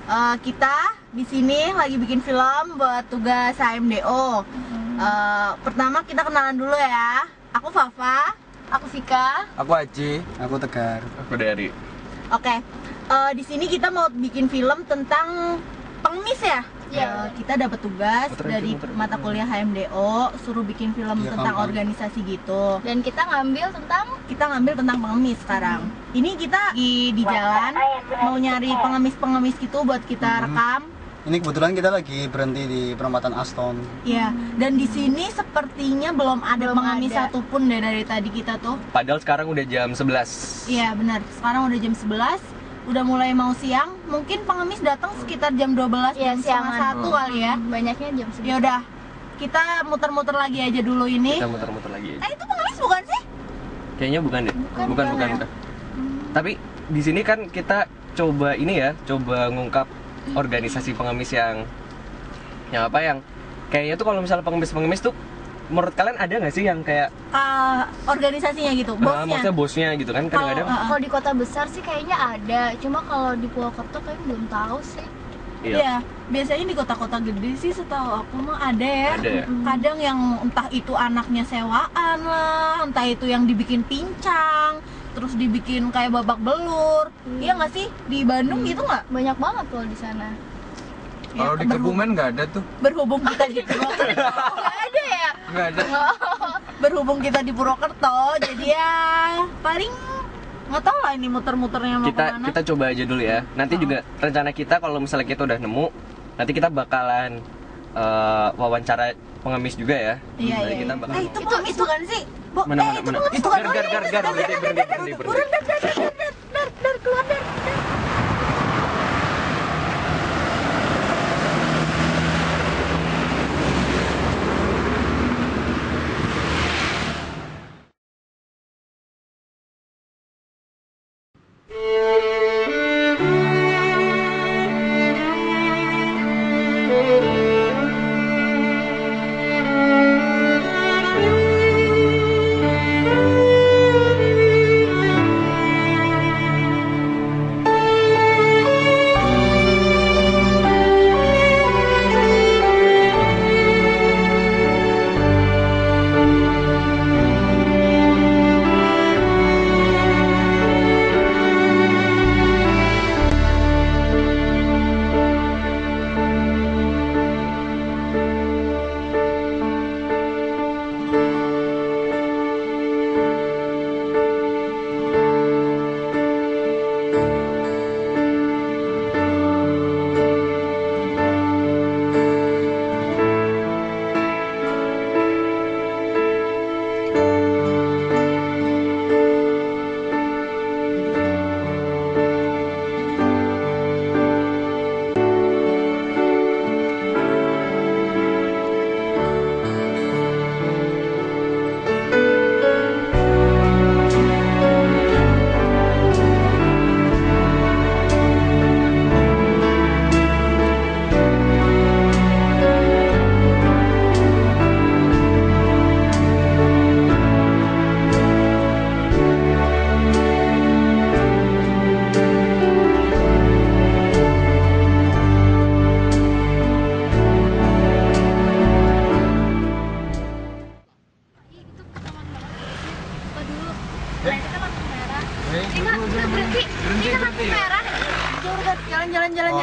Kita di sini lagi bikin film buat tugas HMDO. Pertama kita kenalan dulu ya. Aku Fafa, Aku Vika. Aku Aji. Aku Tegar. Aku Dari. Oke. Di sini kita mau bikin film tentang pengemis ya. Iya. Kita dapat tugas dari mata kuliah HMDO, suruh bikin film tentang organisasi gitu. Dan kita ngambil tentang pengemis sekarang. Ini kita di jalan mau nyari pengemis gitu buat kita rekam. Ini kebetulan kita lagi berhenti di perempatan Aston. Iya, dan di sini sepertinya belum ada pengemis satupun deh dari tadi kita tuh. Padahal sekarang udah jam 11. Iya, benar. Sekarang udah jam 11, udah mulai mau siang. Mungkin pengemis datang sekitar jam 12, ya, jam setengah 1 kali ya. Banyaknya jam segitu. Ya udah, kita muter-muter lagi aja dulu ini. Kita muter-muter lagi. Itu pengemis bukan sih? Kayaknya bukan deh. Bukan. Tapi di sini kan kita coba ngungkap organisasi pengemis yang kayaknya tuh kalau misalnya pengemis tuh menurut kalian ada nggak sih yang kayak organisasinya gitu, bosnya? Maksudnya bosnya gitu kan kadang-kadang. Kalau di kota besar sih kayaknya ada, cuma kalau di Purwokerto kayaknya belum tahu sih. Iya, biasanya di kota-kota gede sih setahu aku mah ada ya. Kadang yang entah itu anaknya sewaan lah, entah itu yang dibikin pincang, terus dibikin kayak babak belur. Iya nggak sih? Di Bandung gitu nggak? Banyak banget kalau di sana. Kalau di Kebumen nggak ada tuh. Berhubung kita di Purwokerto, Nggak ada ya? Nggak ada. berhubung kita di Purwokerto, jadi ya paling nggak tahu lah ini muter-muternya mau kemana. Kita coba aja dulu ya. Nanti juga rencana kita kalau misalnya kita udah nemu, nanti kita bakalan wawancara pengemis juga ya. Iya. Kita bakal Itu pengemis bukan sih? Mana. Itu kan Berhenti. keluar dari.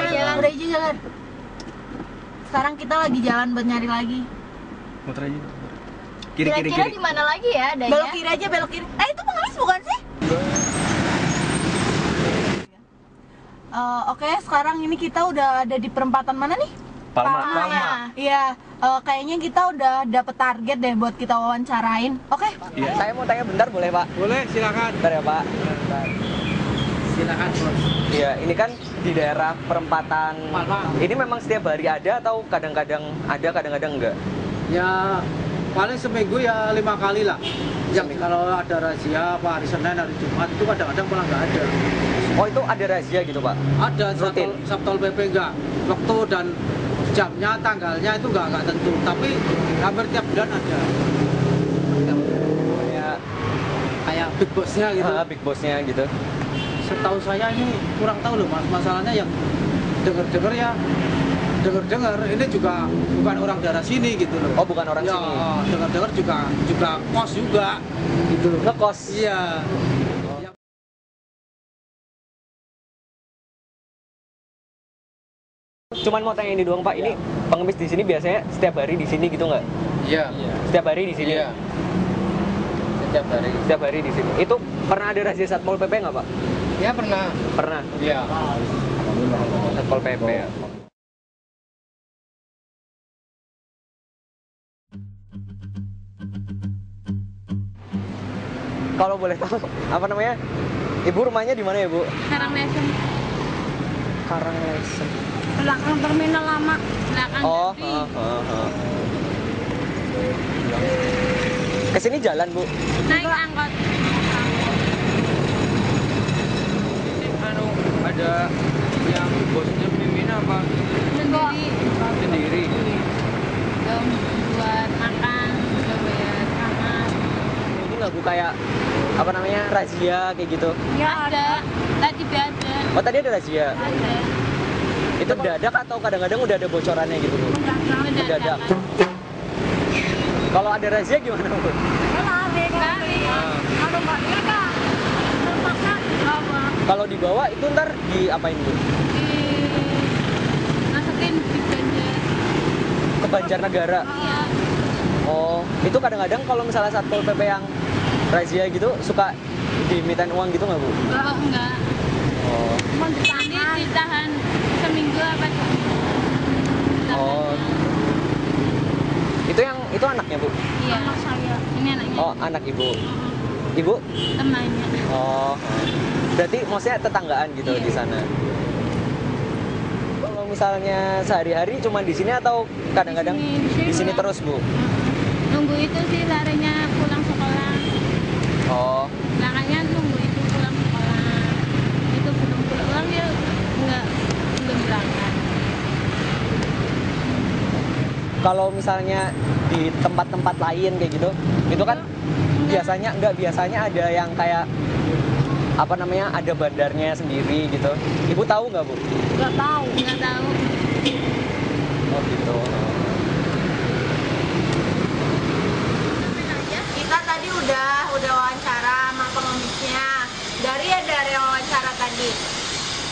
Jalan. Udah aja jalan. Sekarang kita lagi jalan buat nyari lagi. Muter aja. Kira-kira di mana lagi ya adanya? Belok kiri aja, belok kiri. Itu pengemis bukan sih? Oke, sekarang ini kita udah ada di perempatan mana nih? Palma. Iya, kayaknya kita udah dapet target deh buat kita wawancarain. Oke? Iya. Saya mau tanya bentar boleh Pak? Boleh, silakan. Bentar ya Pak. Bentar. Silakan bos. Iya, ini kan di daerah perempatan. Palma. Ini memang setiap hari ada atau kadang-kadang ada, kadang-kadang enggak? Ya paling seminggu ya 5 kali lah. Yang kalau ada razia apa hari Senin, hari Jumat itu kadang-kadang malah nggak ada. Oh itu ada razia gitu Pak? Ada Rutin? Satpol PP enggak. Waktu dan jamnya, tanggalnya itu nggak tentu. Tapi hampir tiap bulan ada. Kayak big bossnya gitu. Big bossnya gitu. Setahu saya ini kurang tahu loh mas, masalahnya yang dengar-dengar ya dengar ini juga bukan orang daerah sini gitu loh. Oh, bukan orang ya, sini. Dengar-dengar juga kos juga gitu loh. Ngekos. Iya. Cuman mau tanya ini doang Pak, ini pengemis di sini biasanya setiap hari di sini gitu nggak? Iya. Setiap hari di sini. Iya. Setiap hari. Setiap hari di sini. Itu pernah ada razia Satpol PP nggak Pak? Ya pernah. Pernah. Iya. Satpol PP ya. Kalau boleh tahu, apa namanya? Ibu rumahnya di mana ya, Bu? Karanglesen. Karanglesen. Belakang terminal lama. Belakang Oh, ke sini jalan, Bu? naik angkot. Anu ada yang bosnya mimin apa? Sendiri. Sendiri. Buat makan, udah bayar kamar. Ini nggak Bu kayak apa namanya razia kayak gitu? Ya ada. Tadi ada. Oh tadi ada razia. Ada. Itu mendadak atau kadang-kadang udah ada bocorannya gitu Bu? Mendadak. Kalau ada razia gimana Bu? Lari. Kalau nggak ada, terpaksa apa? Kalau dibawa itu ntar diapain Bu? Masukin di Banjar. Ke Banjarnegara. Iya. Oh, itu kadang-kadang kalau misalnya Satpol PP yang razia gitu suka dimintain uang gitu nggak Bu? Enggak. Oh. Nanti ditahan seminggu apa? Oh. Itu anaknya Bu? Iya. Anak saya. Ini anaknya. Oh, anak Ibu. Ibu? Temannya. Oh. Berarti maksudnya tetanggaan gitu Iya. di sana. Kalau misalnya sehari-hari cuma di sini atau kadang-kadang Di di sini sini. terus, Bu? Nunggu itu sih larinya pulang sekolah. Oh. Makanya nunggu itu pulang sekolah. Itu belum pulang ya belum berangkat. Kalau misalnya di tempat-tempat lain kayak gitu, itu kan biasanya ada yang kayak apa namanya ada bandarnya sendiri gitu. Ibu tahu nggak Bu? Nggak tahu. Oh gitu. Kita tadi udah wawancara sama pengemisnya. Dari wawancara tadi.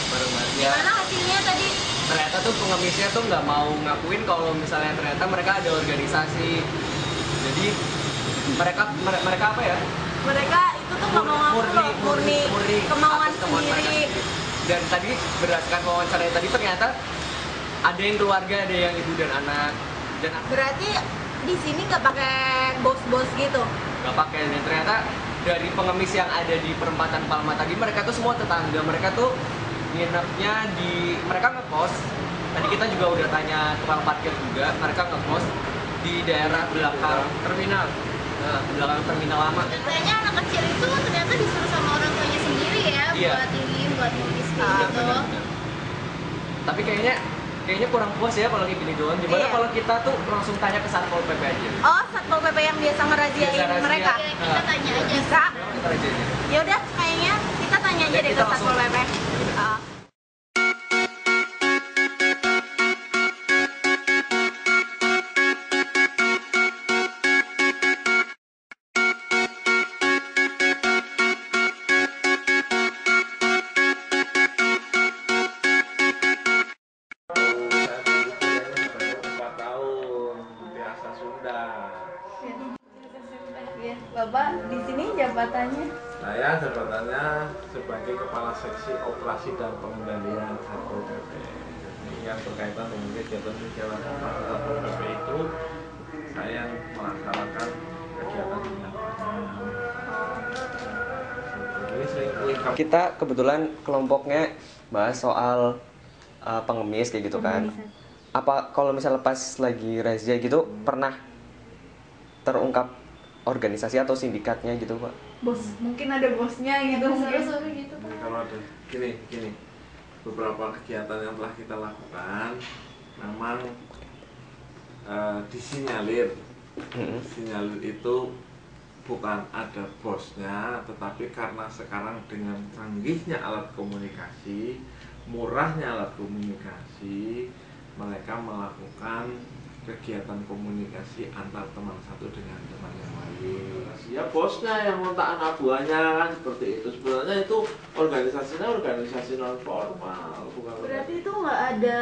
Bareng-bareng. Gimana hasilnya tadi? Ternyata tuh pengemisnya tuh nggak mau ngakuin kalau misalnya ternyata mereka ada organisasi. Jadi mereka apa ya? Mereka itu tuh nggak mau ngaku loh, murni kemauan atas kemauan mereka sendiri. Dan tadi berdasarkan wawancara tadi ternyata ada yang keluarga, ada yang ibu dan anak. Dan Berarti di sini nggak pakai bos-bos gitu? nggak pakai. Dan ternyata dari pengemis yang ada di perempatan Palma tadi, mereka tuh semua tetangga. Mereka tuh nginepnya mereka ngekos. Tadi kita juga udah tanya tukang parkir juga, mereka ngekos di daerah belakang terminal. Nah, belakang terminal lama. Katanya anak kecil itu ternyata disuruh sama orang tuanya sendiri ya Iya. buat nulis Benar, gitu. benar, benar. Tapi kayaknya kurang puas ya kalau kayak gini doang. Gimana Iya. kalau kita tuh langsung tanya ke Satpol PP aja? Oh, Satpol PP yang biasa ngeraziain Biasa razia. mereka? Ya, kita tanya aja. Bisa? Kita aja aja. Ya udah, kayaknya kita tanya aja Ya, deh kita ke Satpol langsung. PP. Ah. Bapak di sini jabatannya? Saya jabatannya sebagai Kepala Seksi Operasi dan Pengendalian Satpol PP. Ini yang berkaitan dengan kegiatan-kegiatan Satpol PP itu saya melaksanakan kegiatan di lapangan. Ini sering lengkap. Kita kebetulan kelompoknya bahas soal pengemis kayak gitu kan. Apa kalau misalnya pas lagi razia gitu pernah terungkap organisasi atau sindikatnya gitu Pak? Bos, mungkin ada bosnya gitu. Suruh-suruh gitu kan. Kalau ada gini, beberapa kegiatan yang telah kita lakukan memang disinyalir itu bukan ada bosnya, tetapi karena sekarang dengan canggihnya alat komunikasi murahnya alat komunikasi, mereka melakukan kegiatan komunikasi antar teman satu dengan teman yang lain. Ya bosnya yang minta anak buahnya kan seperti itu. Sebenarnya itu organisasinya organisasi non formal, bukan. Berarti itu nggak ada,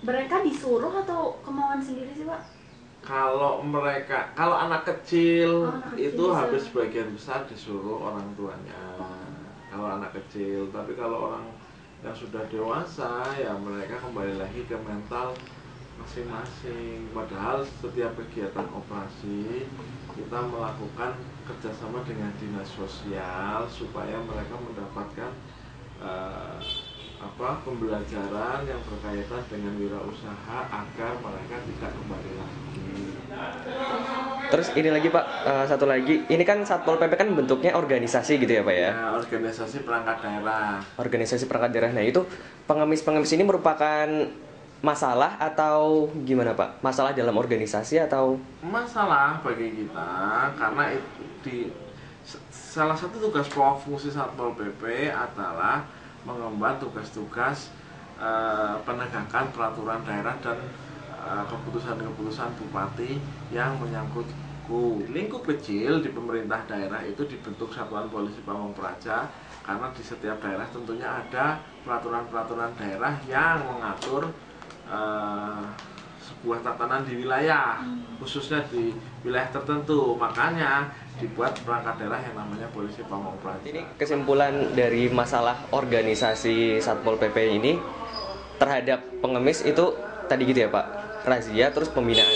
mereka disuruh atau kemauan sendiri sih Pak? Kalau anak kecil, anak itu kecil bisa. habis sebagian besar disuruh orang tuanya. Kalau anak kecil, tapi kalau orang yang sudah dewasa ya mereka kembali lagi ke mental masing-masing. Padahal setiap kegiatan operasi kita melakukan kerjasama dengan dinas sosial supaya mereka mendapatkan pembelajaran yang berkaitan dengan wirausaha agar mereka tidak kembali lagi. Terus ini lagi Pak, satu lagi, ini kan Satpol PP kan bentuknya organisasi gitu ya Pak ya? Ya, organisasi perangkat daerah. Organisasi perangkat daerah. Nah itu pengemis-pengemis ini merupakan masalah atau gimana Pak? Masalah dalam organisasi atau? Masalah bagi kita karena salah satu tugas pokok fungsi Satpol PP adalah mengemban tugas-tugas penegakan peraturan daerah dan keputusan-keputusan bupati yang menyangkut lingkup kecil di pemerintah daerah itu dibentuk Satuan Polisi Pamong Praja karena di setiap daerah tentunya ada peraturan-peraturan daerah yang mengatur sebuah tatanan di wilayah, khususnya di wilayah tertentu. Makanya dibuat perangkat daerah yang namanya Polisi Pamong Praja. Ini kesimpulan dari masalah organisasi Satpol PP ini terhadap pengemis itu tadi gitu ya Pak, razia terus pembinaan.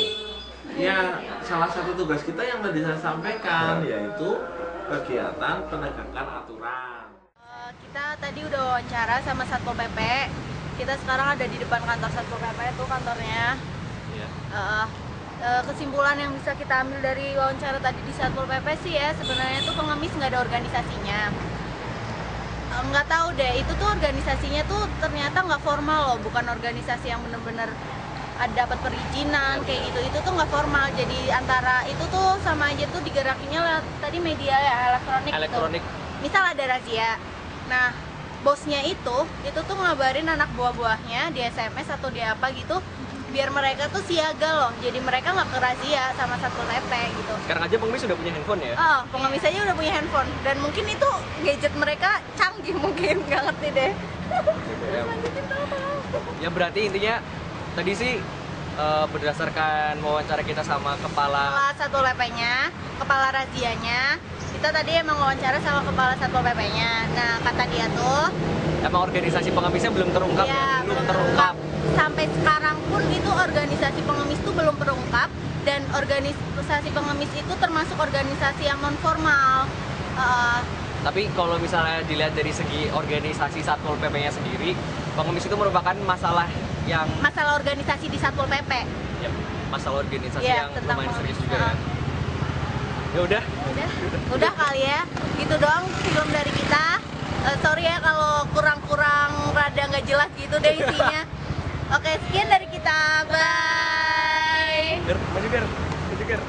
Ya, salah satu tugas kita yang tadi saya sampaikan yaitu kegiatan penegakan aturan. Kita tadi udah wawancara sama Satpol PP. Kita sekarang ada di depan kantor Satpol PP, itu kantornya. Iya. Kesimpulan yang bisa kita ambil dari wawancara tadi di Satpol PP sih ya, sebenarnya tuh pengemis nggak ada organisasinya. Nggak tahu deh, itu tuh organisasinya tuh ternyata nggak formal loh, bukan organisasi yang bener-bener ada dapat perizinan kayak gitu. Itu tuh nggak formal, jadi antara itu tuh sama aja tuh digerakinya lewat tadi media ya, elektronik. Gitu. Misal ada razia, nah bosnya itu tuh ngabarin anak buah-buahnya di SMS atau di apa gitu, biar mereka tuh siaga loh, jadi mereka nggak kerazia sama Satpol PP gitu. Sekarang aja pengemis sudah punya handphone ya? Oh, pengemis aja udah punya handphone, dan mungkin itu gadget mereka canggih mungkin, nggak ngerti deh. Ya berarti intinya tadi sih berdasarkan wawancara kita sama kepala Satpol PP-nya, kepala razianya, kita tadi emang wawancara sama kepala Satpol PP-nya. Nah, kata dia tuh emang organisasi pengemisnya belum terungkap ya? Belum terungkap. Sampai sekarang pun itu organisasi pengemis itu belum terungkap, dan organisasi pengemis itu termasuk organisasi yang non formal. Tapi kalau misalnya dilihat dari segi organisasi Satpol PP-nya sendiri, pengemis itu merupakan masalah organisasi di Satpol PP. Ya, masalah organisasi Ya, yang tentang lumayan serius pengemis. juga ya. Ya Udah kali ya, gitu doang film dari kita. Sorry ya kalau kurang rada nggak jelas gitu deh isinya. Oke, sekian dari kita, bye. Maju Ger.